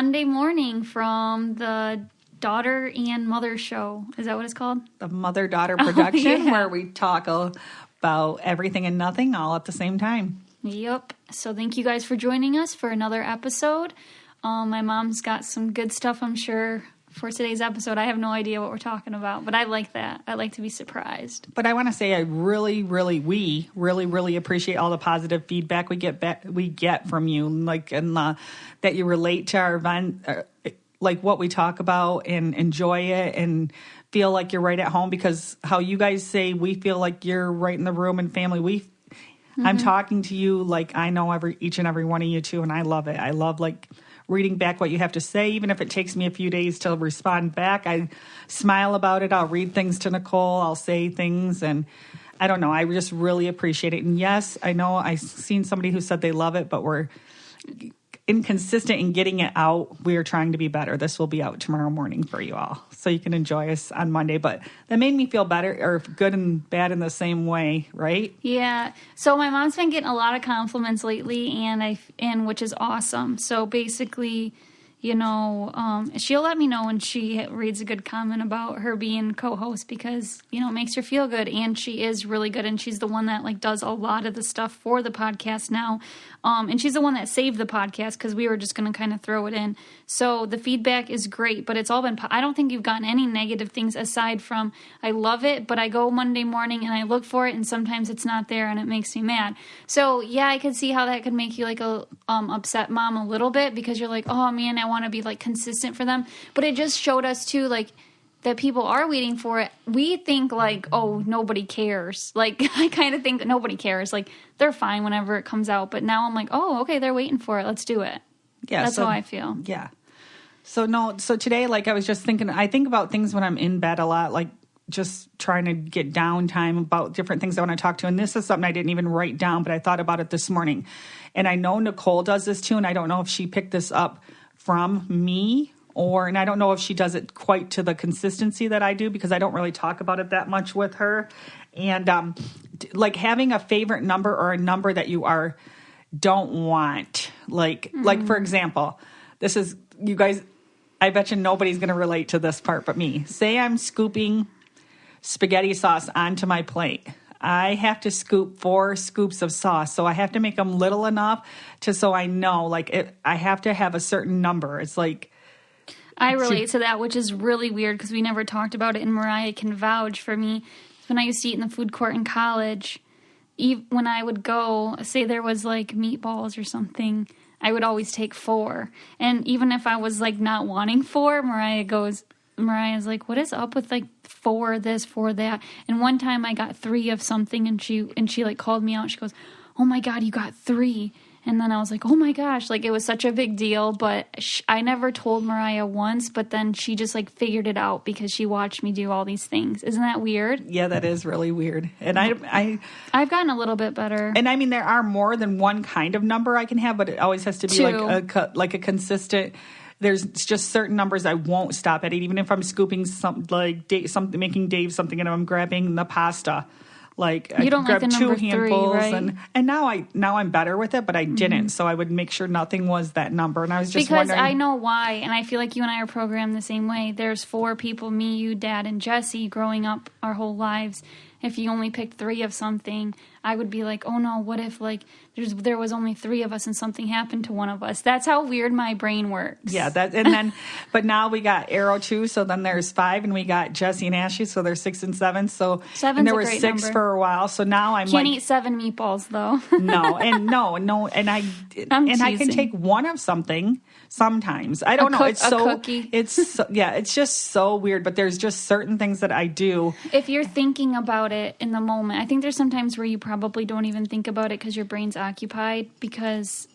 Sunday morning from the Daughter and Mother Show. Is that what it's called? The mother-daughter production, yeah. where we talk about everything and nothing all at the same time. Yep. So thank you guys for joining us for another episode. My mom's got some good stuff, I'm sure, for today's episode. I have no idea what we're talking about, but I like that. I like to be surprised. But I want to say we really appreciate all the positive feedback we get from you, like, and that you relate to our event, like what we talk about, and enjoy it and feel like you're right at home, because how you guys say we feel like you're right in the room and family. I'm talking to you like I know each and every one of you too, and I love it. I love like reading back what you have to say, even if it takes me a few days to respond back. I smile about it. I'll read things to Nicole. I'll say things, and I don't know. I just really appreciate it. And yes, I know I've seen somebody who said they love it, but we're inconsistent in getting it out. We are trying to be better. This will be out tomorrow morning for you all, so you can enjoy us on Monday. But that made me feel better, or good and bad in the same way, right? Yeah. So my mom's been getting a lot of compliments lately, and which is awesome. So basically, you know, she'll let me know when she reads a good comment about her being co-host, because, you know, it makes her feel good. And she is really good. And she's the one that like does a lot of the stuff for the podcast now. And she's the one that saved the podcast, because we were just going to kind of throw it in. So the feedback is great, but it's all been, I don't think you've gotten any negative things aside from, I love it, but I go Monday morning and I look for it and sometimes it's not there and it makes me mad. So yeah, I could see how that could make you like a upset mom a little bit, because you're like, oh man, I want to be like consistent for them. But it just showed us too, like, that people are waiting for it. We think like, oh, nobody cares. Like, I kind of think that nobody cares. Like, they're fine whenever it comes out. But now I'm like, oh, okay, they're waiting for it. Let's do it. Yeah, that's how I feel. Yeah. So today, like, I was just thinking, I think about things when I'm in bed a lot, like just trying to get downtime about different things I want to talk to. And this is something I didn't even write down, but I thought about it this morning. And I know Nicole does this too, and I don't know if she picked this up from me, and I don't know if she does it quite to the consistency that I do, because I don't really talk about it that much with her. And like having a favorite number, or a number that you don't want. Like for example, this is, you guys, I bet you nobody's going to relate to this part but me. Say I'm scooping spaghetti sauce onto my plate. I have to scoop 4 scoops of sauce, so I have to make them little enough so I know, like, I have to have a certain number. It's like, I relate to that, which is really weird because we never talked about it, and Mariah can vouch for me. When I used to eat in the food court in college, when I would go, say there was like meatballs or something, I would always take 4. And even if I was like not wanting 4, Mariah's like, what is up with like 4 this, 4 that? And one time I got 3 of something, and she like called me out. She goes, oh my God, you got 3. And then I was like, oh my gosh, like it was such a big deal. But I never told Mariah once, but then she just like figured it out because she watched me do all these things. Isn't that weird? Yeah, that is really weird. And I've gotten a little bit better. And I mean, there are more than one kind of number I can have, but it always has to be 2. like a consistent. There's just certain numbers I won't stop at, even if I'm scooping making Dave something, and I'm grabbing the pasta. Like, you don't I grab like the 2 number handfuls, 3, right? and now I'm better with it, but I didn't. So I would make sure nothing was that number, and I was just because wondering. I know why, and I feel like you and I are programmed the same way. There's 4 people, me, you, Dad, and Jesse, growing up our whole lives. If you only picked 3 of something, I would be like, oh no, what if like there was only 3 of us and something happened to one of us? That's how weird my brain works. Yeah, but now we got Arrow too, so then there's 5, and we got Jesse and Ashley, so there's 6 and 7. So 7's and there a were great 6 number. for a while. So now I'm can't eat 7 meatballs though. no, and I can take 1 of something sometimes. I don't know. It's so cookie. It's just so weird. But there's just certain things that I do. If you're thinking about it in the moment, I think there's sometimes where you probably don't even think about it because your brain's occupied. Because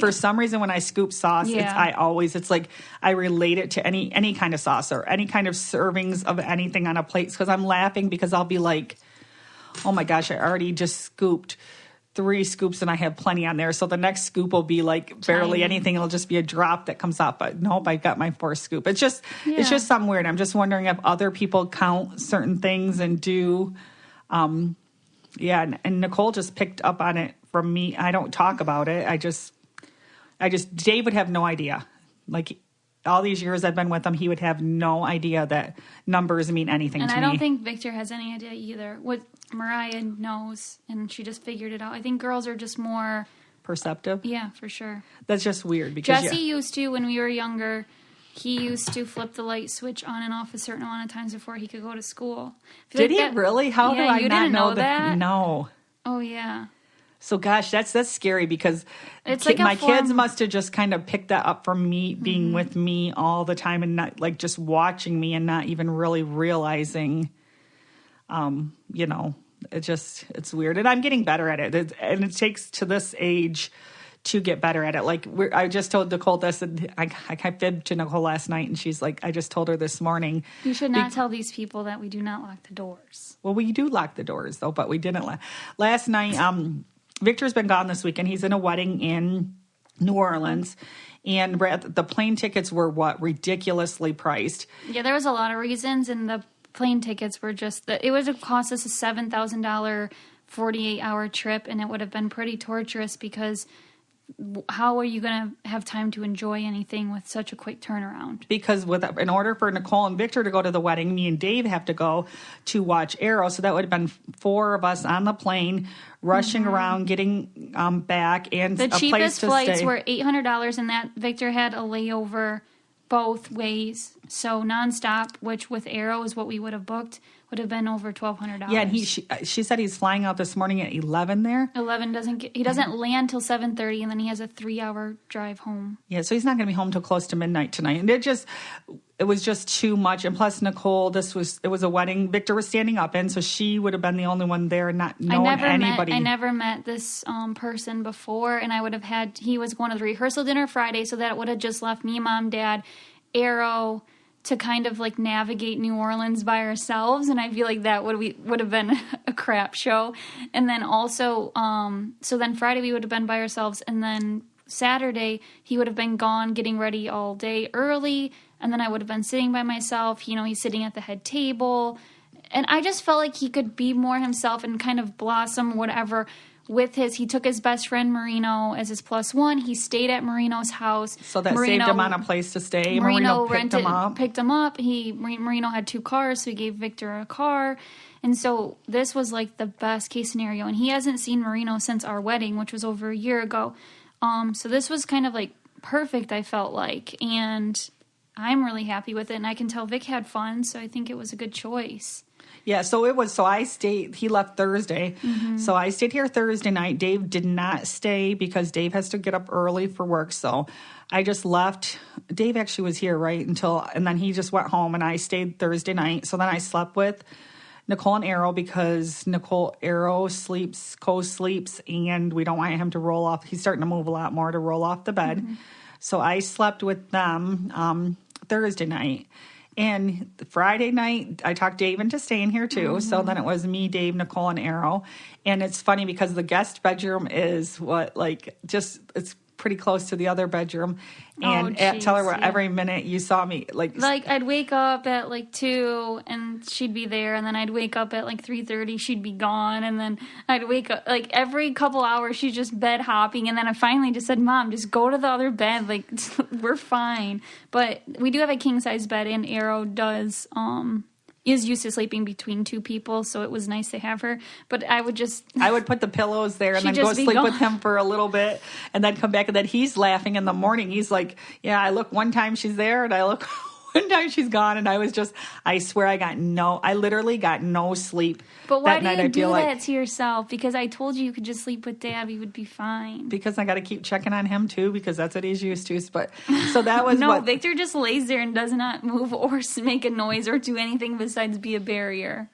for some reason, when I scoop sauce, it's like I relate it to any kind of sauce or any kind of servings of anything on a plate, because I'm laughing because I'll be like, oh my gosh, I already just scooped 3 scoops and I have plenty on there. So the next scoop will be like barely anything. It'll just be a drop that comes out. But nope, I got my 4th scoop. It's just something weird. I'm just wondering if other people count certain things and do. And Nicole just picked up on it from me. I don't talk about it. Dave would have no idea. Like all these years I've been with him, he would have no idea that numbers mean anything to me. And I don't think Victor has any idea either. What Mariah knows, and she just figured it out. I think girls are just more perceptive. Yeah, for sure. That's just weird because Jesse used to, when we were younger, he used to flip the light switch on and off a certain amount of times before he could go to school. Did he really? How do I you not didn't know that? No. Oh, yeah. So, gosh, that's scary because it's like my kids must have just kind of picked that up from me being with me all the time and not like just watching me and not even really realizing, it's weird. And I'm getting better at it. And it takes to this age to get better at it. Like I just told Nicole this, and I fibbed to Nicole last night, and she's like, I just told her this morning. You should not tell these people that we do not lock the doors. Well, we do lock the doors, though, but we didn't. Last night, Victor's been gone this weekend. He's in a wedding in New Orleans, and the plane tickets were ridiculously priced. Yeah, there was a lot of reasons, and the plane tickets were just it would have cost us a $7,000 48-hour trip, and it would have been pretty torturous because how are you going to have time to enjoy anything with such a quick turnaround? Because in order for Nicole and Victor to go to the wedding, me and Dave have to go to watch Arrow. So that would have been 4 of us on the plane, rushing around, getting back, and the a place to cheapest flights stay. Were $800, and that Victor had a layover both ways. So nonstop, which with Arrow is what we would have booked, would have been over $1,200. Yeah, and she said he's flying out this morning at 11 there. 11 he doesn't land till 7:30, and then he has a 3-hour drive home. Yeah, so he's not going to be home till close to midnight tonight. And it was just too much. And plus, Nicole, it was a wedding Victor was standing up in, so she would have been the only one there, not knowing anybody. I never met this person before, and I would have he was going to the rehearsal dinner Friday, so that it would have just left me, Mom, Dad, Arrow, to kind of like navigate New Orleans by ourselves, and I feel like that would have been a crap show. And then also, so then Friday we would have been by ourselves, and then Saturday he would have been gone getting ready all day early, and then I would have been sitting by myself. You know, he's sitting at the head table, and I just felt like he could be more himself and kind of blossom whatever. He took his best friend Marino as his +1. He stayed at Marino's house. So that saved him on a place to stay. Marino picked him up. Marino had 2 cars, so he gave Victor a car. And so this was like the best case scenario. And he hasn't seen Marino since our wedding, which was over a year ago. So this was kind of like perfect, I felt like. And I'm really happy with it. And I can tell Vic had fun, so I think it was a good choice. Yeah, so I stayed, he left Thursday, so I stayed here Thursday night. Dave did not stay because Dave has to get up early for work, so I just left. Dave actually was here, right, and then he just went home, and I stayed Thursday night. So then I slept with Nicole and Arrow because Arrow co-sleeps, and we don't want him to roll off. He's starting to move a lot more to roll off the bed. So I slept with them Thursday night. And Friday night, I talked Dave into staying here, too. So then it was me, Dave, Nicole, and Arrow. And it's funny because the guest bedroom is it's pretty close to the other bedroom. And tell her what, every minute you saw me. Like I'd wake up at 2 and she'd be there. And then I'd wake up at 3:30, she'd be gone. And then I'd wake up every couple hours, she's just bed hopping. And then I finally just said, Mom, just go to the other bed. We're fine. But we do have a king size bed, and Arrow is used to sleeping between 2 people, so it was nice to have her. But I would put the pillows there and then go sleep with him for a little bit and then come back, and then he's laughing in the morning. He's like, yeah, I look one time she's there and I look one time she's gone, and I swear I literally got no sleep. But why that do you do that that to yourself? Because I told you could just sleep with Dad, we would be fine. Because I got to keep checking on him too, because that's what he's used to. But so that was Victor just lays there and does not move or make a noise or do anything besides be a barrier.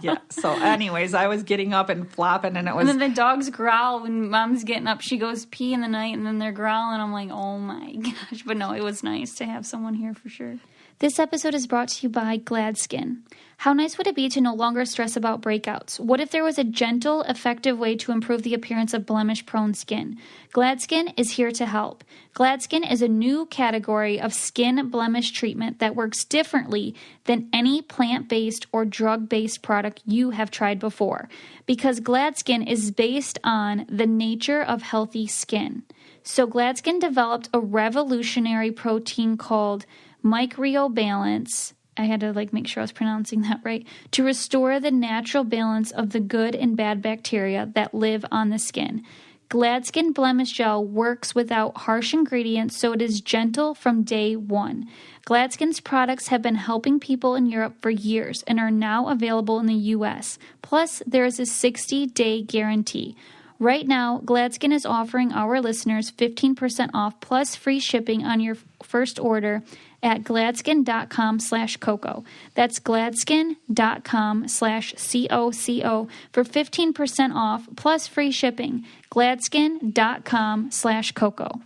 Yeah. So anyways, I was getting up and flopping, and then the dogs growl when Mom's getting up. She goes pee in the night, and then they're growling. I'm like, oh my gosh. But no, it was nice to have someone here for sure. This episode is brought to you by Gladskin. How nice would it be to no longer stress about breakouts? What if there was a gentle, effective way to improve the appearance of blemish-prone skin? Gladskin is here to help. Gladskin is a new category of skin blemish treatment that works differently than any plant-based or drug-based product you have tried before, because Gladskin is based on the nature of healthy skin. So Gladskin developed a revolutionary protein called microbalance. I had to make sure I was pronouncing that right, to restore the natural balance of the good and bad bacteria that live on the skin. Gladskin Blemish Gel works without harsh ingredients, so it is gentle from day one. Gladskin's products have been helping people in Europe for years and are now available in the U.S. Plus, there is a 60-day guarantee. Right now, Gladskin is offering our listeners 15% off plus free shipping on your first order at gladskin.com/coco. That's gladskin.com/COCO for 15% off plus free shipping. gladskin.com/coco.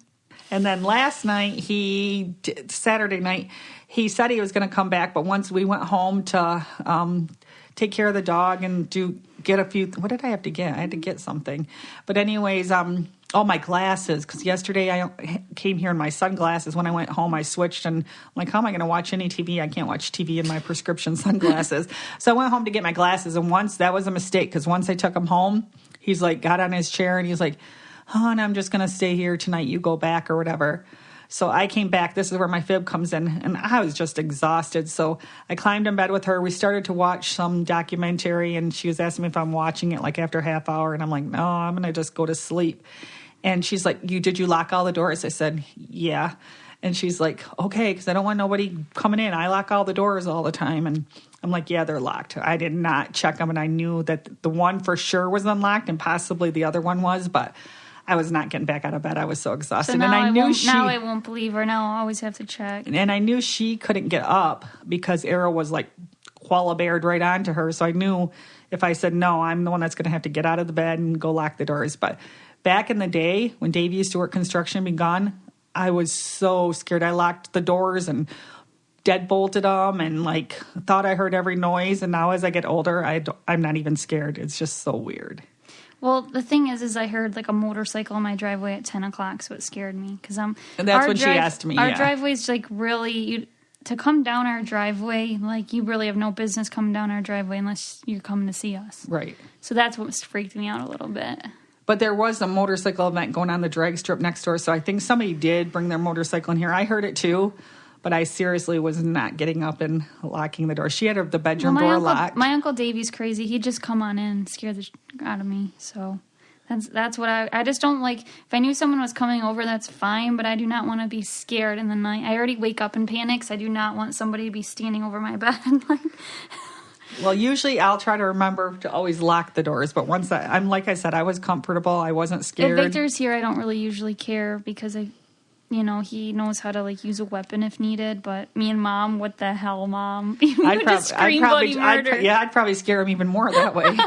And then last night, Saturday night, he said he was going to come back, but once we went home to take care of the dog and get a few, what did I have to get? I had to get something. But anyways, all my glasses, because yesterday I came here in my sunglasses. When I went home, I switched, and I'm like, how am I going to watch any TV? I can't watch TV in my prescription sunglasses. So I went home to get my glasses, and that was a mistake, because once I took them home, he's like, got on his chair, and he's like, oh, and I'm just going to stay here tonight. You go back or whatever. So I came back. This is where my fib comes in, and I was just exhausted. So I climbed in bed with her. We started to watch some documentary, and she was asking me if I'm watching it after a half hour, and I'm like, no, I'm going to just go to sleep. And she's like, did you lock all the doors? I said, yeah. And she's like, okay, because I don't want nobody coming in. I lock all the doors all the time. And I'm like, yeah, they're locked. I did not check them, and I knew that the one for sure was unlocked, and possibly the other one was, but I was not getting back out of bed. I was so exhausted. So now, and now I won't believe her. Now I'll always have to check. And I knew she couldn't get up because Arrow was koala beared right onto her. So I knew if I said no, I'm the one that's going to have to get out of the bed and go lock the doors. But back in the day when Dave used to work construction and be gone, I was so scared. I locked the doors and deadbolted them and thought I heard every noise. And now as I get older, I'm not even scared. It's just so weird. Well, the thing is I heard a motorcycle in my driveway at 10 o'clock, so it scared me. And that's when she asked me, Our driveway's really, to come down our driveway, you really have no business coming down our driveway unless you're coming to see us. Right. So that's what freaked me out a little bit. But there was a motorcycle event going on the drag strip next door, so I think somebody did bring their motorcycle in here. I heard it too. But I seriously was not getting up and locking the door. She had the bedroom door locked. My Uncle Davey's crazy. He'd just come on in and scare the out of me. So that's what I just don't like. If I knew someone was coming over, that's fine. But I do not want to be scared in the night. I already wake up in panic. So I do not want somebody to be standing over my bed. Well, usually I'll try to remember to always lock the doors. But once I'm like I said, I was comfortable. I wasn't scared. If Victor's here, I don't really usually care because he knows how to use a weapon if needed. But me and Mom, what the hell, Mom? I'd probably scare him even more that way.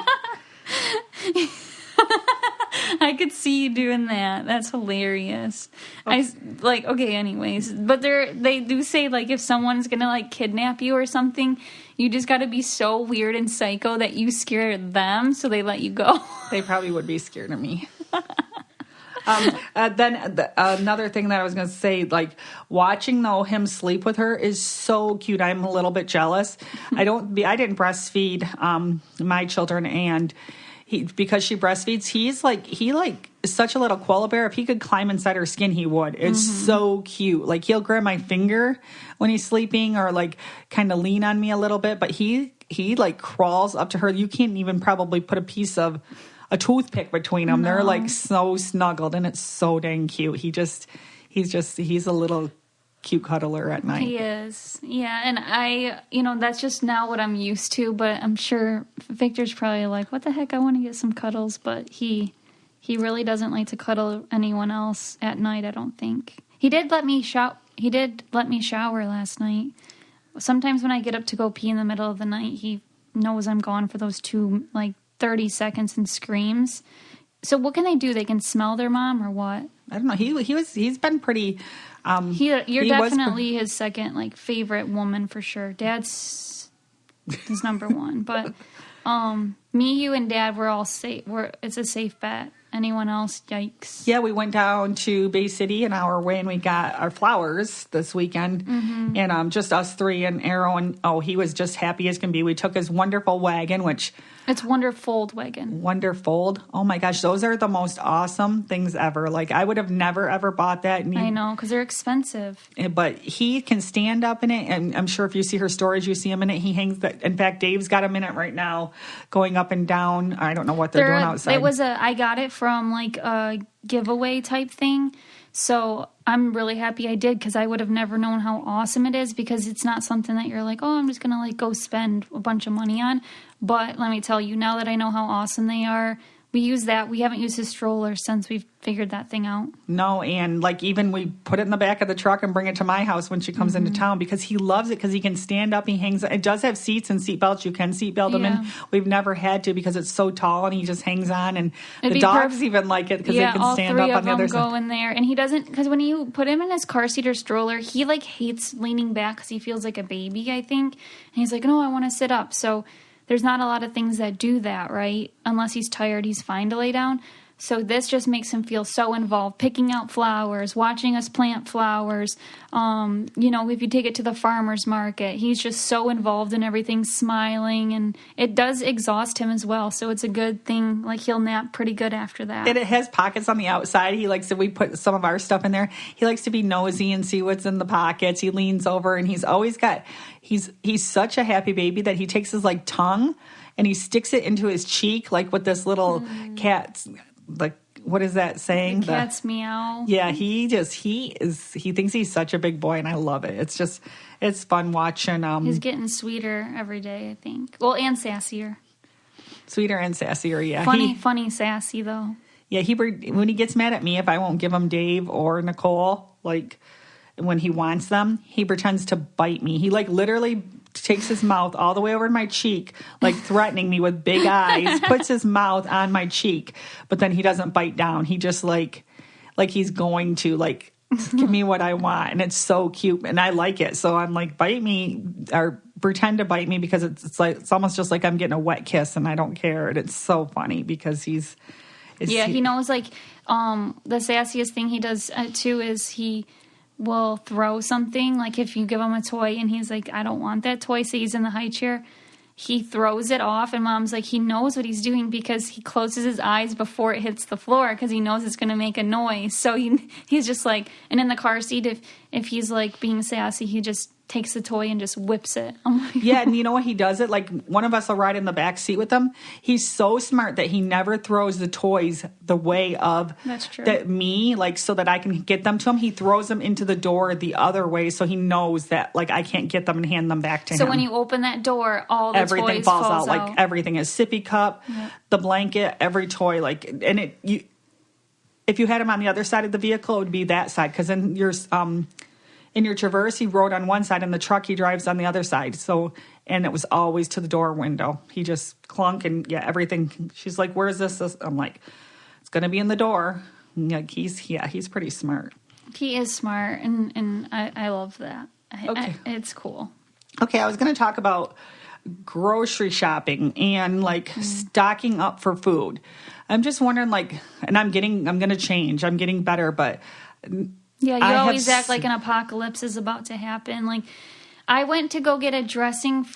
I could see you doing that. That's hilarious. Okay. Anyways, but they do say if someone's gonna kidnap you or something, you just got to be so weird and psycho that you scare them, so they let you go. They probably would be scared of me. Another thing that I was going to say, watching him sleep with her is so cute. I'm a little bit jealous. I didn't breastfeed my children, and because she breastfeeds, he is such a little koala bear. If he could climb inside her skin, he would. It's so cute. He'll grab my finger when he's sleeping, or kind of lean on me a little bit. But he crawls up to her. You can't even probably put a piece of a toothpick between them. No. They're so snuggled, and it's so dang cute. He's a little cute cuddler at night. He is. Yeah. And that's just not what I'm used to, but I'm sure Victor's probably what the heck? I want to get some cuddles, but he really doesn't like to cuddle anyone else at night, I don't think. He did let me shower last night. Sometimes when I get up to go pee in the middle of the night, he knows I'm gone for those 30 seconds and screams. So what can they do? They can smell their mom or what? I don't know. He's been pretty. You're definitely his second favorite woman for sure. Dad's his number one, but me, you, and Dad, we're all safe. It's a safe bet. anyone else, yikes. Yeah, we went down to Bay City an hour away, and we got our flowers this weekend. And just us three and Arrow, and he was just happy as can be. We took his wonderful wagon, which... It's Wonderfold wagon. Wonderfold. Oh my gosh, those are the most awesome things ever. Like, I would have never, ever bought that. I know, because they're expensive. But he can stand up in it, and I'm sure if you see her stories, you see him in it. He hangs that. In fact, Dave's got him in it right now, going up and down. I don't know what they're doing outside. I got it from like a giveaway type thing. So I'm really happy I did, because I would have never known how awesome it is, because it's not something that you're like, oh, I'm just going to like go spend a bunch of money on. But let me tell you, now that I know how awesome they are, we use that. We haven't used his stroller since we've figured that thing out. No, and like even we put it in the back of the truck and bring it to my house when she comes into town, because he loves it, because he can stand up, he hangs. It does have seats and seat belts. You can seat belt him in. We've never had to, because it's so tall and he just hangs on. And the dogs even like it, because they can stand up on the other side. All three of them go in there, and he doesn't, because when you put him in his car seat or stroller, he like hates leaning back because he feels like a baby, I think. And he's like, no, I want to sit up. So there's not a lot of things that do that, right? Unless he's tired, he's fine to lay down. So this just makes him feel so involved, picking out flowers, watching us plant flowers. If you take it to the farmer's market, he's just so involved in everything, smiling, and it does exhaust him as well. So it's a good thing. Like, he'll nap pretty good after that. And it has pockets on the outside. He likes, if we put some of our stuff in there, he likes to be nosy and see what's in the pockets. He leans over, and he's always got, he's such a happy baby that he takes his like tongue and he sticks it into his cheek, like with this little cat's, like, what is that saying? The cat's meow. Yeah, he thinks he's such a big boy, and I love it. It's fun watching. He's getting sweeter every day, I think. Well, and sassier. Sweeter and sassier, yeah. Funny sassy, though. Yeah, when he gets mad at me, if I won't give him Dave or Nicole, like, when he wants them, he pretends to bite me. He, like, literally takes his mouth all the way over to my cheek, like threatening me with big eyes, puts his mouth on my cheek, but then he doesn't bite down. He just like he's going to like give me what I want, and it's so cute, and I like it. So I'm like, bite me or pretend to bite me, because it's almost just like I'm getting a wet kiss, and I don't care. And it's so funny because he knows, like, the sassiest thing he does too is he will throw something, like if you give him a toy and he's like, I don't want that toy, say he's in the high chair, he throws it off, and Mom's like, he knows what he's doing, because he closes his eyes before it hits the floor, because he knows it's going to make a noise. So he's just like, and in the car seat, if he's like being sassy, he just takes the toy and just whips it. Yeah, and you know what, he does it, like one of us will ride in the back seat with him. He's so smart that he never throws the toys the way of me, like, so that I can get them to him. He throws them into the door the other way, so he knows that like I can't get them and hand them back to him. So when you open that door, all the everything toys falls out. Like everything, his sippy cup, the blanket, every toy, like, and if you had him on the other side of the vehicle, it would be that side, because in your Traverse, he rode on one side, and the truck he drives on the other side. So, and it was always to the door window. He just clunk, and everything. She's like, "Where's this?" I'm like, "It's going to be in the door." And like he's pretty smart. He is smart, and I love that. Okay. It's cool. Okay, I was going to talk about grocery shopping and like stocking up for food. I'm just wondering, like, and I'm going to change. I'm getting better, but. Yeah, you always act like an apocalypse is about to happen. Like, I went to go get a dressing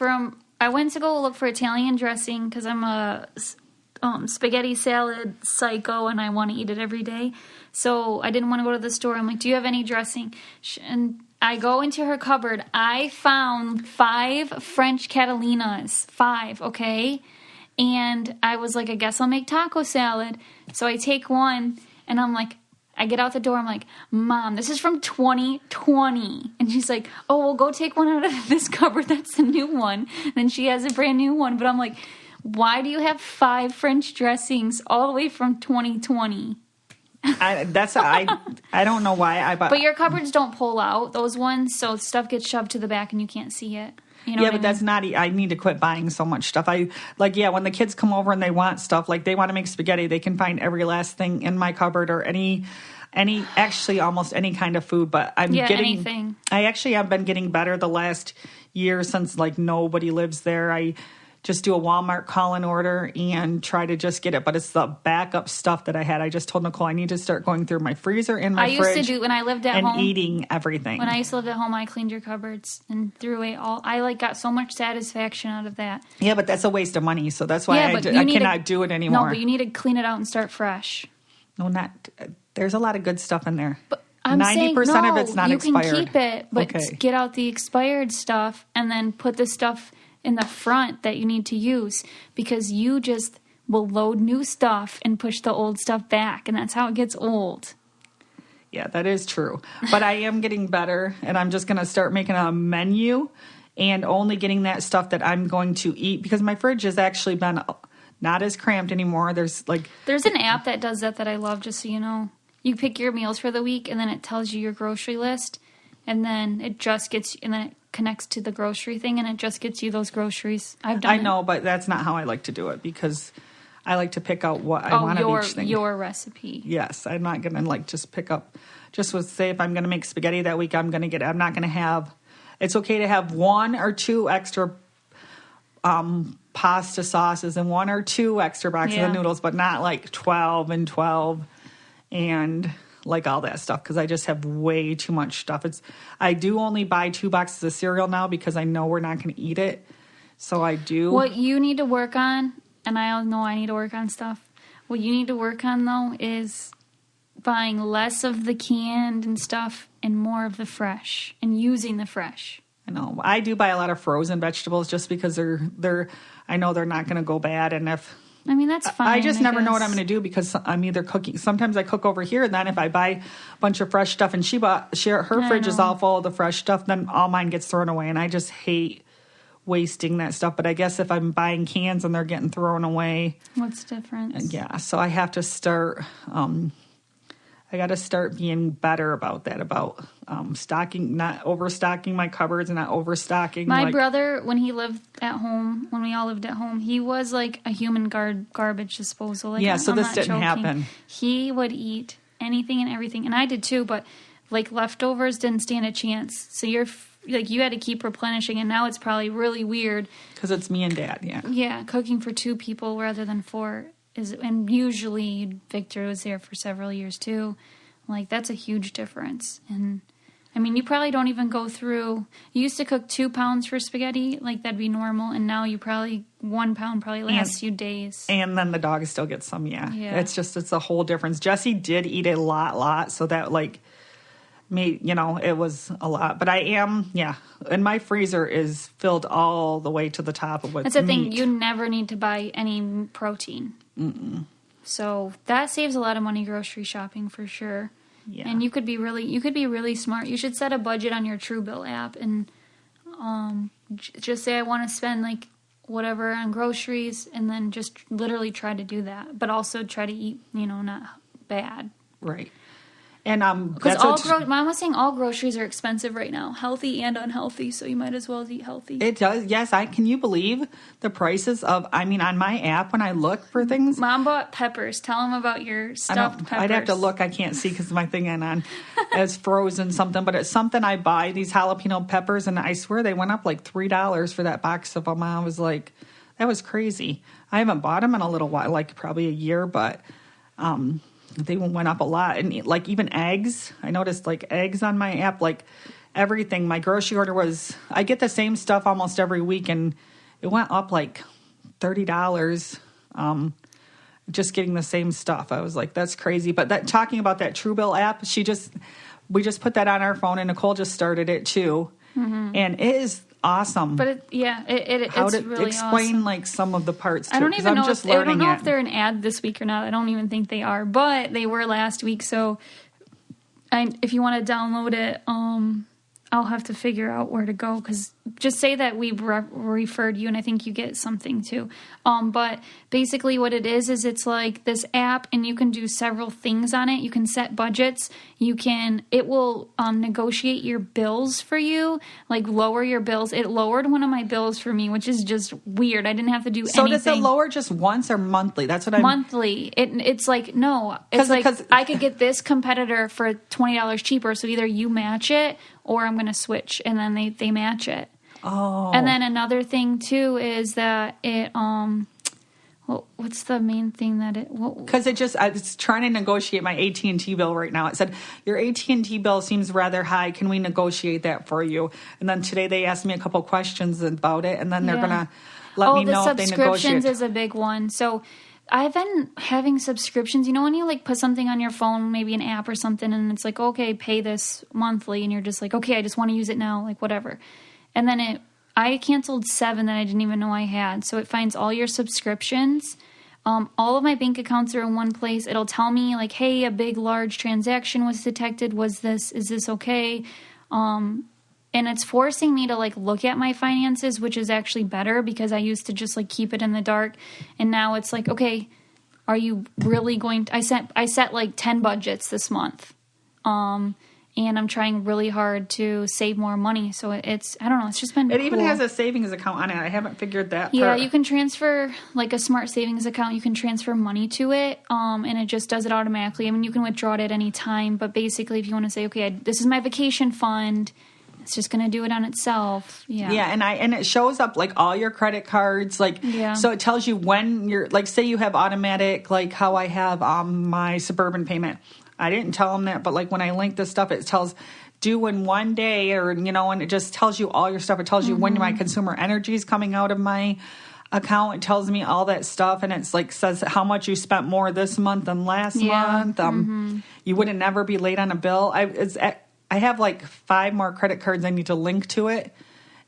I went to go look for Italian dressing, because I'm a spaghetti salad psycho, and I want to eat it every day. So I didn't want to go to the store. I'm like, do you have any dressing? And I go into her cupboard. I found 5 French Catalinas. 5, okay? And I was like, I guess I'll make taco salad. So I take one, and I'm like, I get out the door, I'm like, Mom, this is from 2020. And she's like, oh, well, go take one out of this cupboard. That's the new one. And then she has a brand new one. But I'm like, why do you have 5 French dressings all the way from 2020? I don't know why I bought. But your cupboards don't pull out, those ones, so stuff gets shoved to the back and you can't see it. You know, yeah, but that's not. I need to quit buying so much stuff. When the kids come over and they want stuff, like they want to make spaghetti, they can find every last thing in my cupboard, or actually almost any kind of food. But anything. I actually have been getting better the last year, since like nobody lives there. I just do a Walmart call-in order and try to just get it. But it's the backup stuff that I had. I just told Nicole I need to start going through my freezer and my fridge. I used to do when I lived at home. And eating everything. When I used to live at home, I cleaned your cupboards and threw away all. I got so much satisfaction out of that. Yeah, but that's a waste of money. So that's why I cannot do it anymore. No, but you need to clean it out and start fresh. No, not. There's a lot of good stuff in there. But I'm 90% saying, no, of it's not expired. You can keep it, but get out the expired stuff and then put the stuff in the front that you need to use, because you just will load new stuff and push the old stuff back, and that's how it gets old. Yeah, that is true. But I am getting better, and I'm just going to start making a menu and only getting that stuff that I'm going to eat, because my fridge has actually been not as cramped anymore. There's an app that does that I love, just so you know. You pick your meals for the week, and then it tells you your grocery list, and then it connects to the grocery thing, and it just gets you those groceries. I know, but that's not how I like to do it, because I like to pick out what I want of each thing. Your recipe. Yes, I'm not going to just pick up. Just with say if I'm going to make spaghetti that week, I'm not going to have. It's okay to have 1 or 2 extra pasta sauces and 1 or 2 extra boxes of noodles, but not like 12 and 12 and like all that stuff, because I just have way too much stuff. I do only buy 2 boxes of cereal now because I know we're not going to eat it. So I do. What you need to work on, and I know I need to work on stuff. What you need to work on, though, is buying less of the canned and stuff and more of the fresh, and using the fresh. I know. I do buy a lot of frozen vegetables just because I know they're not going to go bad, and that's fine. I just never know what I'm going to do, because I'm either cooking. Sometimes I cook over here, and then if I buy a bunch of fresh stuff and her fridge is all full of the fresh stuff, then all mine gets thrown away, and I just hate wasting that stuff. But I guess if I'm buying cans and they're getting thrown away, what's the difference? Yeah, so I have to start. I got to start being better about that, about stocking, not overstocking my cupboards and not overstocking. My brother, when he lived at home, when we all lived at home, he was like a human garbage disposal. Like, so this didn't happen. He would eat anything and everything, and I did too, but like leftovers didn't stand a chance. So you had to keep replenishing, and now it's probably really weird. Because it's me and Dad, yeah. Yeah, cooking for 2 people rather than 4. And usually Victor was there for several years too. Like, that's a huge difference. And you probably don't even go through. You used to cook 2 pounds for spaghetti, like that'd be normal, and now you probably 1 pound probably lasts you days. And then the dog still gets some. Yeah. It's a whole difference. Jesse did eat a lot, so that made it was a lot. But I am and my freezer is filled all the way to the top of what's. That's the thing. You never need to buy any protein. Mm-mm. So that saves a lot of money grocery shopping for sure. Yeah. And you could be really smart. You should set a budget on your Truebill app and just say I want to spend like whatever on groceries, and then just literally try to do that, but also try to eat, not bad. Right. And because Mom was saying all groceries are expensive right now, healthy and unhealthy. So you might as well eat healthy. It does. Yes, can you believe the prices of? On my app when I look for things. Mom bought peppers. Tell them about your stuffed peppers. I'd have to look. I can't see because my thing on is frozen something, but it's something I buy. These jalapeno peppers, and I swear they went up like $3 for that box of them. I was like, that was crazy. I haven't bought them in a little while, like probably a year, but. They went up a lot. And like even eggs, I noticed like eggs on my app, like everything. My grocery order I get the same stuff almost every week, and it went up like $30 just getting the same stuff. I was like, that's crazy. But talking about that Truebill app, we just put that on our phone, and Nicole just started it too. Mm-hmm. And it is awesome. But it's really explain awesome. Like some of the parts too, I don't even know. I don't know if they're an ad this week or not. I don't even think they are, but they were last week. So if you want to download it, I'll have to figure out where to go, because just say that we referred you, and I think you get something too. But basically what it is it's like this app, and you can do several things on it. You can set budgets. It will negotiate your bills for you, like lower your bills. It lowered one of my bills for me, which is just weird. I didn't have to do anything. So does it lower just once or monthly? That's what monthly. It's like, no, it's like I could get this competitor for $20 cheaper. So either you match it or I'm going to switch, and then they match it. Oh. And then another thing too is that it what's the main thing that it? Because it's trying to negotiate my AT&T bill right now. It said, your AT&T bill seems rather high. Can we negotiate that for you? And then today they asked me a couple questions about it, and then they're going to let me know if they negotiate. The subscriptions is a big one. So I've been having subscriptions. You know when you like put something on your phone, maybe an app or something, and it's like, okay, pay this monthly, and you're just like, okay, I just want to use it now, like whatever. And then I canceled 7 that I didn't even know I had. So it finds all your subscriptions. All of my bank accounts are in one place. It'll tell me like, hey, a big, large transaction was detected. Is this okay? And it's forcing me to like look at my finances, which is actually better because I used to just like keep it in the dark. And now it's like, okay, are you really going to, I set like 10 budgets this month. And I'm trying really hard to save more money. So I don't know, it's just been It cool. even has a savings account on it. I haven't figured that part. Yeah, you can transfer, like a smart savings account, you can transfer money to it, and it just does it automatically. I mean, you can withdraw it at any time, but basically if you want to say, okay, this is my vacation fund, it's just going to do it on itself. Yeah. Yeah, and it shows up like all your credit cards, like so it tells you when you're like, say you have automatic, like how I have my Suburban payment. I didn't tell them that, but like when I link this stuff, it tells due in one day, or and it just tells you all your stuff. It tells you when my consumer energy is coming out of my account. It tells me all that stuff, and it's like says how much you spent more this month than last month. You wouldn't never be late on a bill. I have like 5 more credit cards I need to link to it,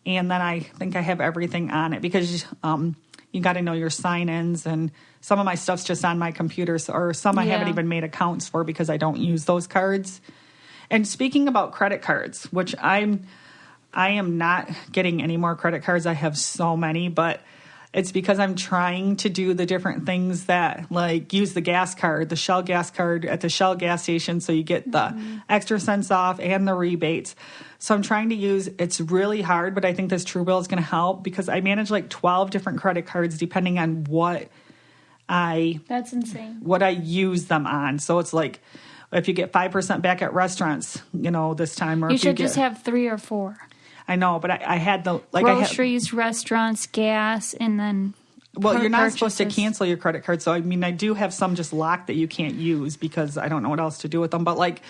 and then I think I have everything on it because you got to know your sign-ins, and some of my stuff's just on my computer, or some I haven't even made accounts for because I don't use those cards. And speaking about credit cards, which I am not getting any more credit cards. I have so many, but it's because I'm trying to do the different things that, like, use the gas card, the Shell gas card at the Shell gas station, so you get the extra cents off and the rebates. So I'm trying to use, it's really hard, but I think this Truebill is going to help because I manage like 12 different credit cards depending on that's insane. What I use them on. So it's like if you get 5% back at restaurants, this time, or you if should just have 3 or 4. I know, but I had the groceries, restaurants, gas, and then you're not supposed to cancel your credit card. So I mean, I do have some just locked that you can't use because I don't know what else to do with them. But like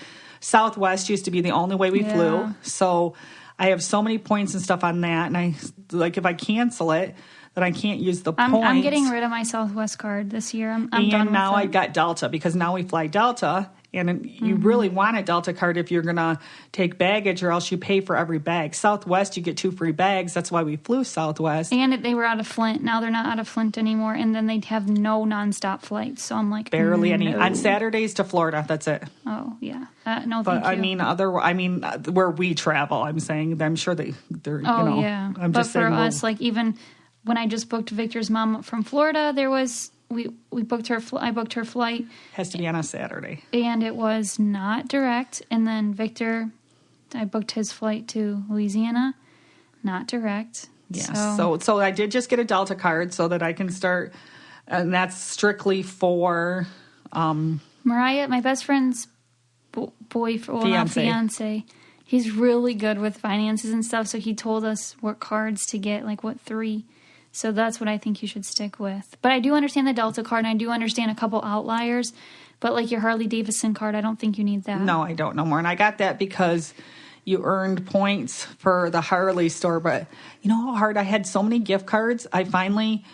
Southwest used to be the only way we flew, so I have so many points and stuff on that, and I like if I cancel it, then I can't use the points. I'm getting rid of my Southwest card this year. I'm done with it. And now I got Delta because now we fly Delta. And you really want a Delta card if you're going to take baggage, or else you pay for every bag. Southwest, you get 2 free bags. That's why we flew Southwest. And they were out of Flint. Now they're not out of Flint anymore. And then they have no nonstop flights. So I'm like, barely any. On Saturdays to Florida, that's it. Oh, yeah. No, but thank you. Where we travel, I'm saying, I'm sure they're, yeah. I'm but just for saying, us, like even when I just booked Victor's mom from Florida, there was... We booked her. I booked her flight. Has to be on a Saturday, and it was not direct. And then Victor, I booked his flight to Louisiana, not direct. Yeah. So I did just get a Delta card so that I can start, and that's strictly for Mariah, my best friend's fiance. He's really good with finances and stuff. So he told us what cards to get, like what 3. So that's what I think you should stick with. But I do understand the Delta card, and I do understand a couple outliers. But like your Harley-Davidson card, I don't think you need that. No, I don't no more. And I got that because you earned points for the Harley store. But you know how hard I had so many gift cards? I finally,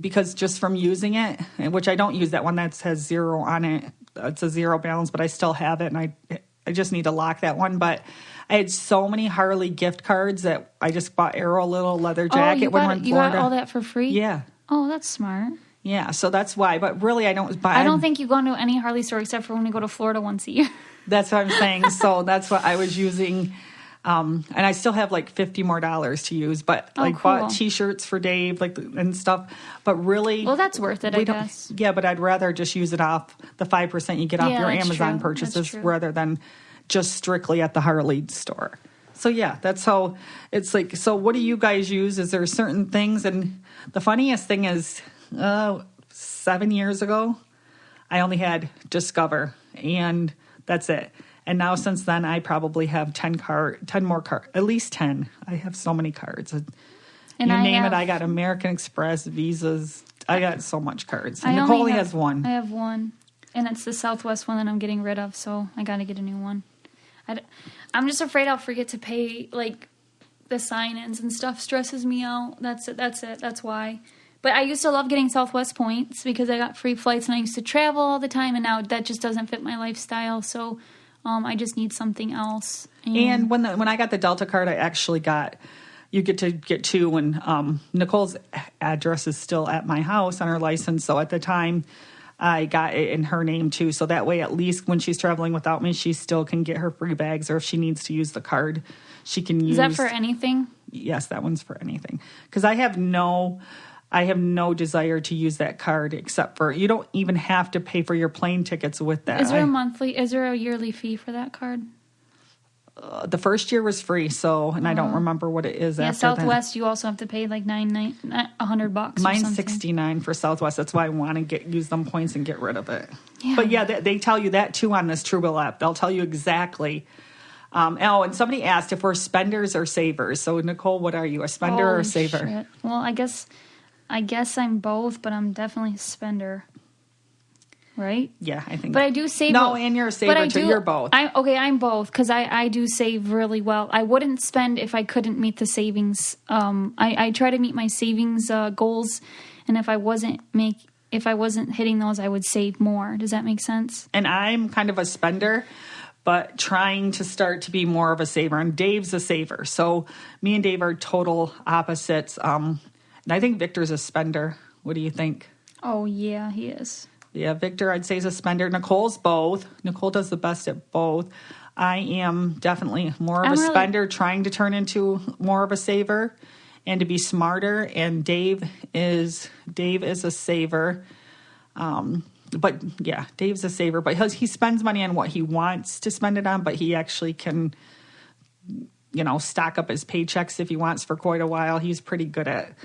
because just from using it, which I don't use that one that has 0 on it. It's a 0 balance, but I still have it, and I just need to lock that one. But I had so many Harley gift cards that I just bought Arrow a little leather jacket when we're in Florida. You got all that for free? Yeah. Oh, that's smart. Yeah, so that's why. But really, I don't buy... I don't think you go into any Harley store except for when we go to Florida once a year. That's what I'm saying. So that's what I was using. And I still have like $50 more to use. But cool. Bought T-shirts for Dave and stuff. But really... Well, that's worth it, I guess. Yeah, but I'd rather just use it off the 5% you get off your Amazon purchases rather than... just strictly at the Harley store. So yeah, that's how it's like. So what do you guys use? Is there certain things? And the funniest thing is 7 years ago, I only had Discover, and that's it. And now since then, I probably have 10 more cards, at least 10. I have so many cards. And you name it, I got American Express, Visas. I got so much cards. And Nicole only has one. I have one. And it's the Southwest one that I'm getting rid of, so I got to get a new one. I'm just afraid I'll forget to pay, like, the sign-ins and stuff stresses me out. That's it. That's why. But I used to love getting Southwest points because I got free flights and I used to travel all the time, and now that just doesn't fit my lifestyle, so I just need something else. And when I got the Delta card, I actually got... You get to get two, and Nicole's address is still at my house on her license, so at the time... I got it in her name, too. So that way, at least when she's traveling without me, she still can get her free bags. Or if she needs to use the card, she can use... Is that for anything? Yes, that one's for anything. Because I have no desire to use that card except for... You don't even have to pay for your plane tickets with that. Is there a yearly fee for that card? The first year was free, and I don't remember what it is after Southwest, that. you also have to pay like $100. Mine's $69 for Southwest. That's why I want to use them points and get rid of it. Yeah. But yeah, they tell you that too on this Truebill app. They'll tell you exactly. And somebody asked if we're spenders or savers. So Nicole, what are you, a spender or a saver? Shit. Well, I guess I'm both, but I'm definitely a spender. Right? Yeah, I think. But I do save. No, and you're a saver too. You're both. I'm both because I do save really well. I wouldn't spend if I couldn't meet the savings. I try to meet my savings goals, and if I wasn't hitting those, I would save more. Does that make sense? And I'm kind of a spender, but trying to start to be more of a saver. And Dave's a saver, so me and Dave are total opposites. And I think Victor's a spender. What do you think? Oh yeah, he is. Yeah, Victor, I'd say, is a spender. Nicole's both. Nicole does the best at both. I am definitely more of a spender, trying to turn into more of a saver and to be smarter. And Dave is a saver. But yeah, Dave's a saver. But he spends money on what he wants to spend it on, but he actually can, stock up his paychecks if he wants for quite a while. He's pretty good at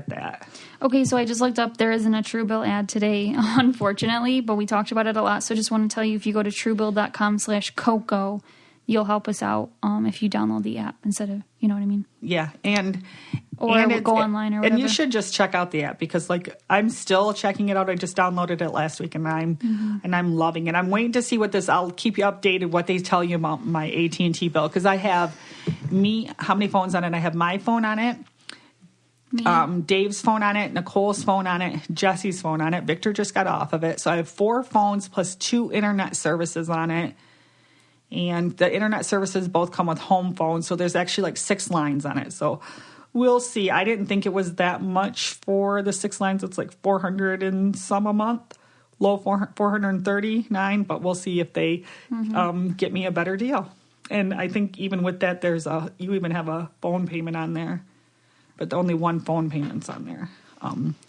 that. Okay, so I just looked up. There isn't a Truebill ad today, unfortunately, but we talked about it a lot. So I just want to tell you, if you go to truebill.com/Coco, you'll help us out if you download the app instead of, you know what I mean? Yeah, Or go online or whatever. And you should just check out the app because, I'm still checking it out. I just downloaded it last week, and I'm loving it. I'm waiting to see I'll keep you updated what they tell you about my AT&T bill because I have how many phones on it? I have my phone on it. Dave's phone on it, Nicole's phone on it, Jesse's phone on it. Victor just got off of it. So I have 4 phones plus 2 internet services on it. And the internet services both come with home phones. So there's actually 6 lines on it. So we'll see. I didn't think it was that much for the 6 lines. It's like 400 and some a month, low 439. But we'll see if they get me a better deal. And I think even with that, you even have a phone payment on there. But only 1 phone payment's on there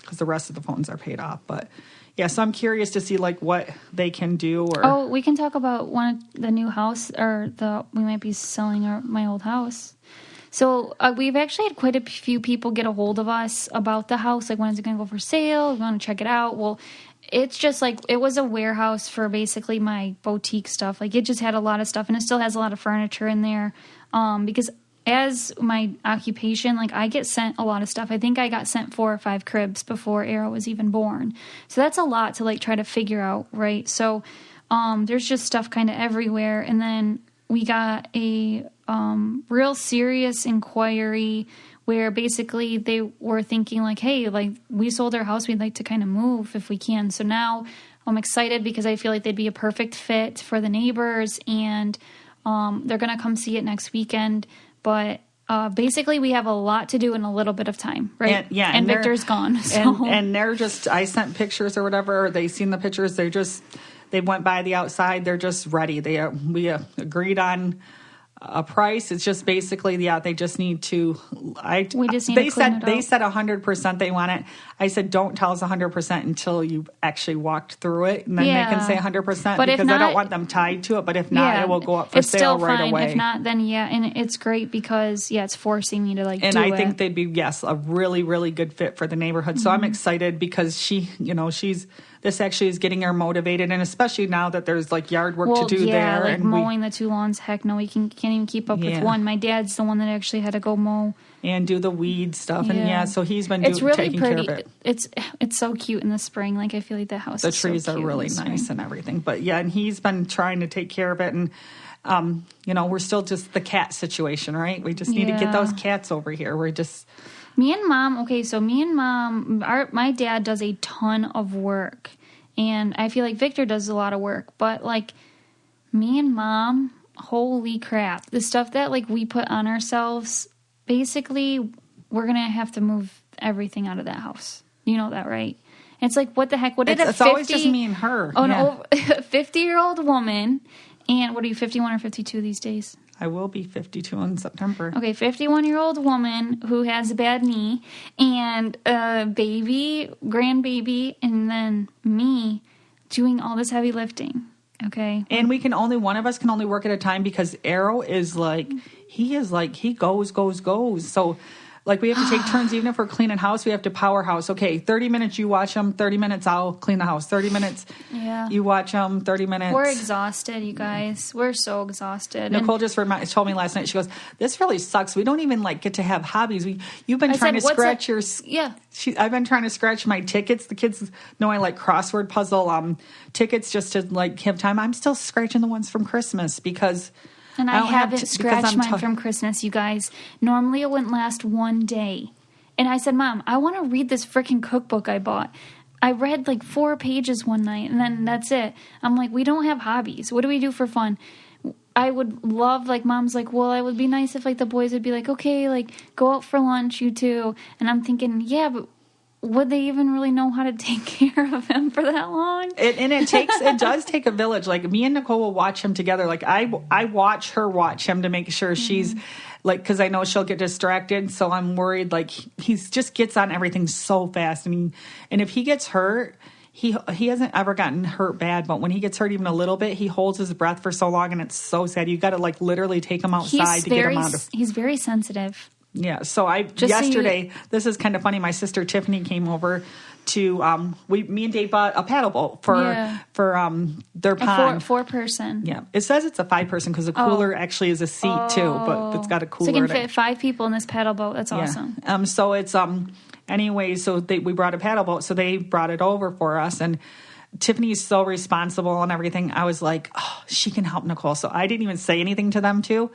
because the rest of the phones are paid off. But yeah, so I'm curious to see what they can do. We can talk about the new house we might be selling my old house. So we've actually had quite a few people get a hold of us about the house. When is it going to go for sale? We want to check it out. Well, it's just it was a warehouse for basically my boutique stuff. It just had a lot of stuff, and it still has a lot of furniture in there because as my occupation, I get sent a lot of stuff. I think I got sent 4 or 5 cribs before Arrow was even born. So that's a lot to try to figure out, right? So there's just stuff kind of everywhere. And then we got a real serious inquiry where basically they were thinking hey, we sold our house. We'd like to kind of move if we can. So now I'm excited because I feel like they'd be a perfect fit for the neighbors. And they're going to come see it next weekend. But basically, we have a lot to do in a little bit of time, right? And Victor's gone. So. And they're I sent pictures or whatever, or they seen the pictures. They went by the outside. They're just ready. We agreed on a price. It's just basically, they just need to. We just need to clean it up. They said 100% they want it. I said, don't tell us 100% until you've actually walked through it, and then they can say 100%. But because not, I don't want them tied to it. But if not, it will go up for it's sale still right fine. away. If not, then and it's great because it's forcing me to do it. And I think they'd be a really, really good fit for the neighborhood. So I'm excited because this actually is getting her motivated, and especially now that there's like yard work to do there. Like and mowing the 2 lawns. Heck no, we can't even keep up with one. My dad's the one that actually had to go mow. And do the weed stuff. And so he's been taking care of it. It's so cute in the spring. Like I feel like the house the trees are really nice and everything. But and he's been trying to take care of it. And, we're still just the cat situation, right? We just need to get those cats over here. We're just... Me and Mom, my dad does a ton of work. And I feel like Victor does a lot of work. But, like, me and Mom, holy crap. The stuff that, like, we put on ourselves, basically, we're going to have to move everything out of that house. You know that, right? It's like, what the heck? It's always just me and her. Oh, no, a 50-year-old woman. And what are you, 51 or 52 these days? I will be 52 in September. Okay, 51-year-old woman who has a bad knee and a baby, grandbaby, and then me doing all this heavy lifting. Okay. And one of us can only work at a time because Arrow is like, he goes. So, like, we have to take turns. Even if we're cleaning house, we have to power house. Okay, 30 minutes you watch them, 30 minutes I'll clean the house. 30 minutes you watch them, 30 minutes. We're exhausted, you guys. We're so exhausted. Nicole just told me last night, she goes, this really sucks. We don't even, like, get to have hobbies. You've been trying to scratch your... Yeah. I've been trying to scratch my tickets. The kids know I like crossword puzzle tickets just to, like, have time. I'm still scratching the ones from Christmas because... And I haven't scratched mine from Christmas, you guys. Normally it wouldn't last one day. And I said, Mom, I want to read this freaking cookbook I bought. I read like 4 pages one night, and then that's it. I'm like, we don't have hobbies. What do we do for fun? I would love, like, Mom's like, well, it would be nice if, like, the boys would be like, okay, like, go out for lunch, you two. And I'm thinking, yeah, but would they even really know how to take care of him for that long? It does take a village. Like, me and Nicole will watch him together. Like, I watch her watch him to make sure she's, like, because I know she'll get distracted. So I'm worried, like, he just gets on everything so fast. I mean, and if he gets hurt, he hasn't ever gotten hurt bad, but when he gets hurt even a little bit, he holds his breath for so long, and it's so sad. You got to, like, literally take him outside to get him out of. He's very sensitive. Yeah, so yesterday, this is kind of funny. My sister Tiffany came over to me and Dave bought a paddle boat for their pond. 4-person. Yeah, it says it's a 5-person because the cooler actually is a seat too, but it's got a cooler. So you can fit 5 people in this paddle boat. That's awesome. So it's anyway. So we brought a paddle boat, so they brought it over for us, and Tiffany's so responsible and everything. I was like, oh, she can help Nicole. So I didn't even say anything to them too.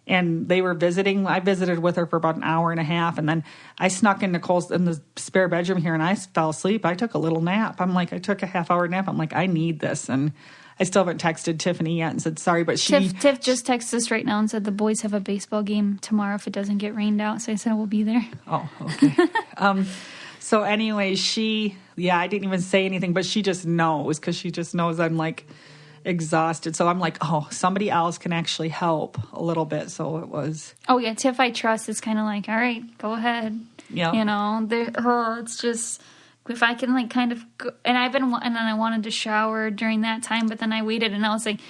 And they were visiting. I visited with her for about an hour and a half. And then I snuck in the spare bedroom here and I fell asleep. I took a little nap. I took a half-hour nap. I'm like, I need this. And I still haven't texted Tiffany yet and said sorry. But Tiff just texted us right now and said the boys have a baseball game tomorrow if it doesn't get rained out. So I said, we'll be there. Oh, okay. So anyway, I didn't even say anything, but she just knows because she just knows I'm like exhausted. So I'm like, oh, somebody else can actually help a little bit. So it was. Oh yeah, Tiff I trust is kind of like, all right, go ahead. Yeah. You know, it's just if I can like kind of go, and then I wanted to shower during that time, but then I waited and I was like,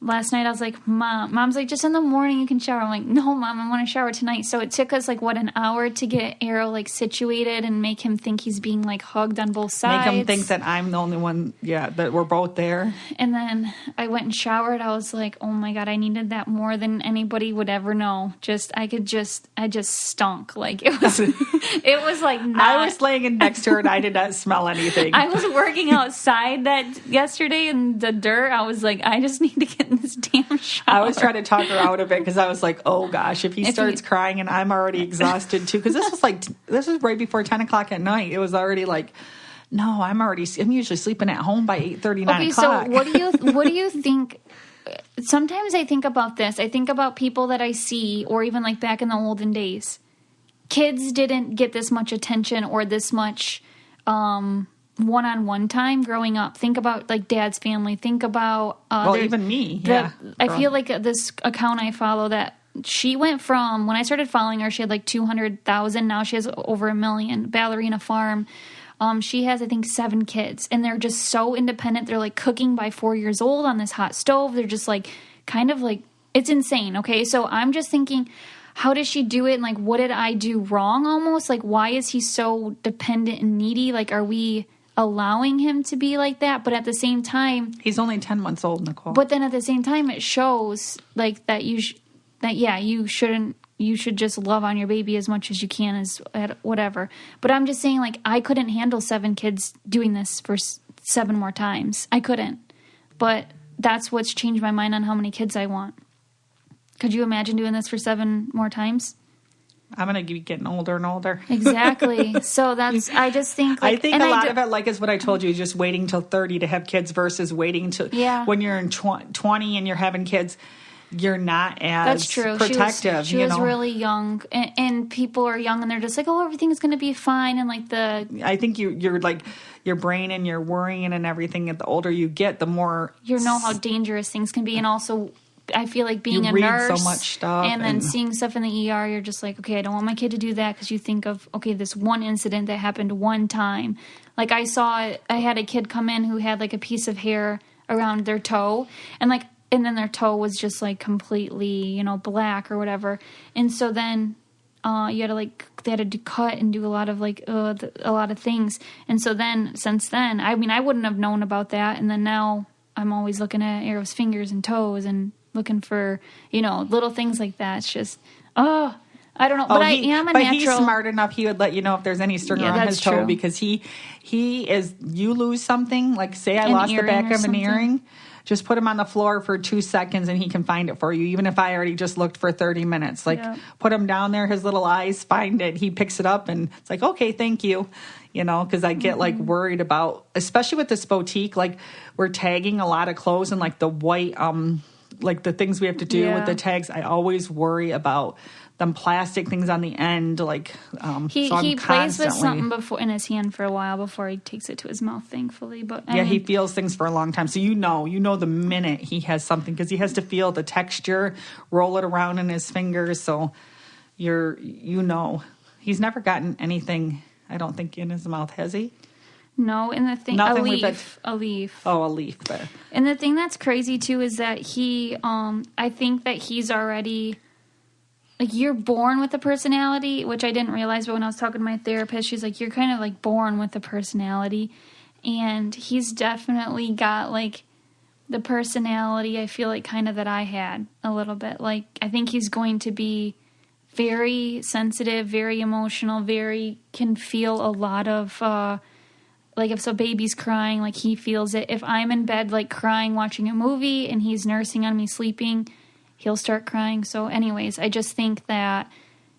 last night I was like, Mom's like, just in the morning you can shower. I'm like, no, Mom, I want to shower tonight. So it took us like an hour to get Arrow like situated and make him think he's being like hugged on both sides. Make him think that I'm the only one, that we're both there. And then I went and showered. I was like, oh my God, I needed that more than anybody would ever know. I just stunk. Like it was, it was like I was laying next to her and I did not smell anything. I was working outside yesterday in the dirt. I was like, I just need to get in this damn shower. I was trying to talk her out of it because I was like, oh gosh, if he starts crying and I'm already exhausted too, because this was right before 10 o'clock at night. It was already like, no, I'm usually sleeping at home by 8:30, 9 o'clock. So what do you think? Sometimes I think about this. I think about people that I see, or even like back in the olden days, kids didn't get this much attention or this much one-on-one time growing up. Think about like dad's family. Think about even me. Yeah, I feel like this account I follow that she went from, when I started following her, she had like 200,000. Now she has over 1 million. Ballerina Farm. She has, I think, 7 kids, and they're just so independent. They're like cooking by 4 years old on this hot stove. They're just like kind of like, it's insane. Okay, so I'm just thinking, how does she do it? And like, what did I do wrong? Almost like, why is he so dependent and needy? Like, are we allowing him to be like that? But at the same time, he's only 10 months old, Nicole. But then at the same time, it shows like that you shouldn't. You should just love on your baby as much as you can, as whatever. But I'm just saying, like, I couldn't handle 7 kids doing this for 7 more times. I couldn't. But that's what's changed my mind on how many kids I want. Could you imagine doing this for 7 more times? I'm going to be getting older and older. Exactly. So I just think... Like, I think a lot of it, like, is what I told you, just waiting till 30 to have kids versus waiting till... Yeah. When you're in 20 and you're having kids... You're not as That's true. protective. She was really young, and people are young, and they're just like, "Oh, everything's going to be fine." And like I think you're like your brain and you're worrying and everything. And the older you get, the more you know how dangerous things can be. And also, I feel like being you a read nurse, so much stuff, and then seeing stuff in the ER, you're just like, okay, I don't want my kid to do that, because you think of, okay, this one incident that happened one time. Like I had a kid come in who had like a piece of hair around their toe, and then their toe was just like completely, black or whatever. And so then they had to cut and do a lot of a lot of things. And so then, since then, I mean, I wouldn't have known about that. And then now I'm always looking at Arrow's fingers and toes and looking for, little things like that. It's just, I don't know. But I am a natural. But he's smart enough. He would let you know if there's any string around his toe, true. Because he is, you lose something, like say I lost the back of an earring. Just put him on the floor for 2 seconds and he can find it for you, even if I already just looked for 30 minutes. Put him down there, his little eyes find it, he picks it up, and it's like, okay, thank you. Because I get like worried about, especially with this boutique, like we're tagging a lot of clothes and like the white, like the things we have to do with the tags. I always worry about them plastic things on the end, like he so I'm plays with something before in his hand for a while before he takes it to his mouth, thankfully. But I mean, he feels things for a long time, so you know the minute he has something, because he has to feel the texture, roll it around in his fingers. So he's never gotten anything, I don't think, in his mouth, has he? No, and the thing, Nothing a leaf. Oh, a leaf. But. And the thing that's crazy too is that he, I think that he's already. Like, you're born with a personality, which I didn't realize, but when I was talking to my therapist, she's like, you're kind of, like, born with a personality. And he's definitely got, like, the personality, I feel like, kind of that I had a little bit. Like, I think he's going to be very sensitive, very emotional, can feel a lot of, like, if a baby's crying, like, he feels it. If I'm in bed, like, crying, watching a movie, and he's nursing on me, sleeping, he'll start crying. So anyways, I just think that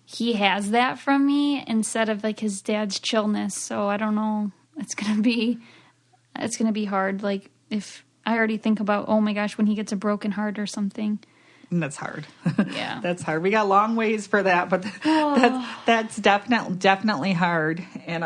he has that from me instead of like his dad's chillness. So I don't know. It's going to be hard. Like if I already think about, oh my gosh, when he gets a broken heart or something. And that's hard. Yeah. That's hard. We got long ways for that, but that's definitely hard. And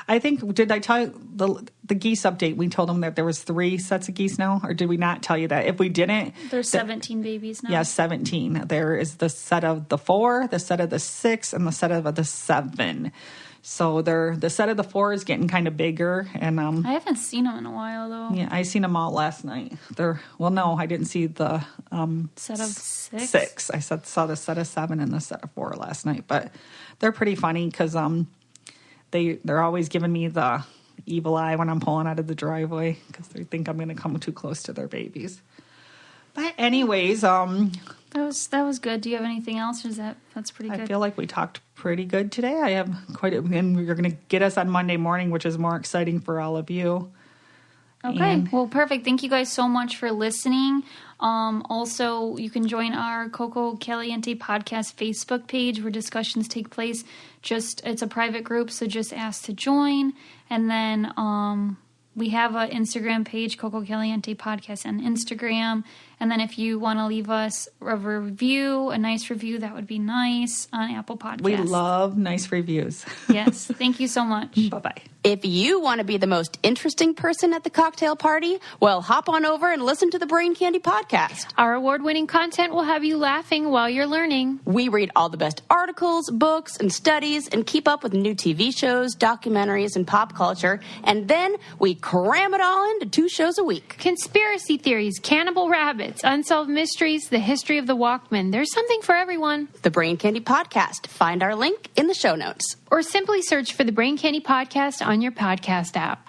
I think, did I tell you the geese update? We told them that there was 3 sets of geese now, or did we not tell you that? If we didn't, there's 17 babies now. Yeah, 17. There is the set of the 4, the set of the 6, and the set of the 7. So the set of the 4 is getting kind of bigger, and I haven't seen them in a while though. Yeah, I seen them all last night. No, I didn't see the set of 6. 6. I saw the set of 7 and the set of 4 last night, but they're pretty funny because they're always giving me the evil eye when I'm pulling out of the driveway because they think I'm going to come too close to their babies. But anyways, that was good. Do you have anything else? Or that's pretty good? I feel like we talked pretty good today. I have and you're going to get us on Monday morning, which is more exciting for all of you. Okay, well, perfect. Thank you guys so much for listening. Also, you can join our Coco Caliente podcast Facebook page where discussions take place. It's a private group, so just ask to join. And then we have an Instagram page, Coco Caliente Podcast on Instagram. And then if you want to leave us a review, a nice review, that would be nice on Apple Podcasts. We love nice reviews. Yes. Thank you so much. Bye-bye. If you want to be the most interesting person at the cocktail party, well, hop on over and listen to the Brain Candy podcast. Our award-winning content will have you laughing while you're learning. We read all the best articles, books, and studies and keep up with new TV shows, documentaries, and pop culture. And then we cram it all into 2 shows a week. Conspiracy theories, cannibal rabbits, unsolved mysteries, the history of the Walkman. There's something for everyone. The Brain Candy podcast. Find our link in the show notes. Or simply search for the Brain Candy podcast on your podcast app.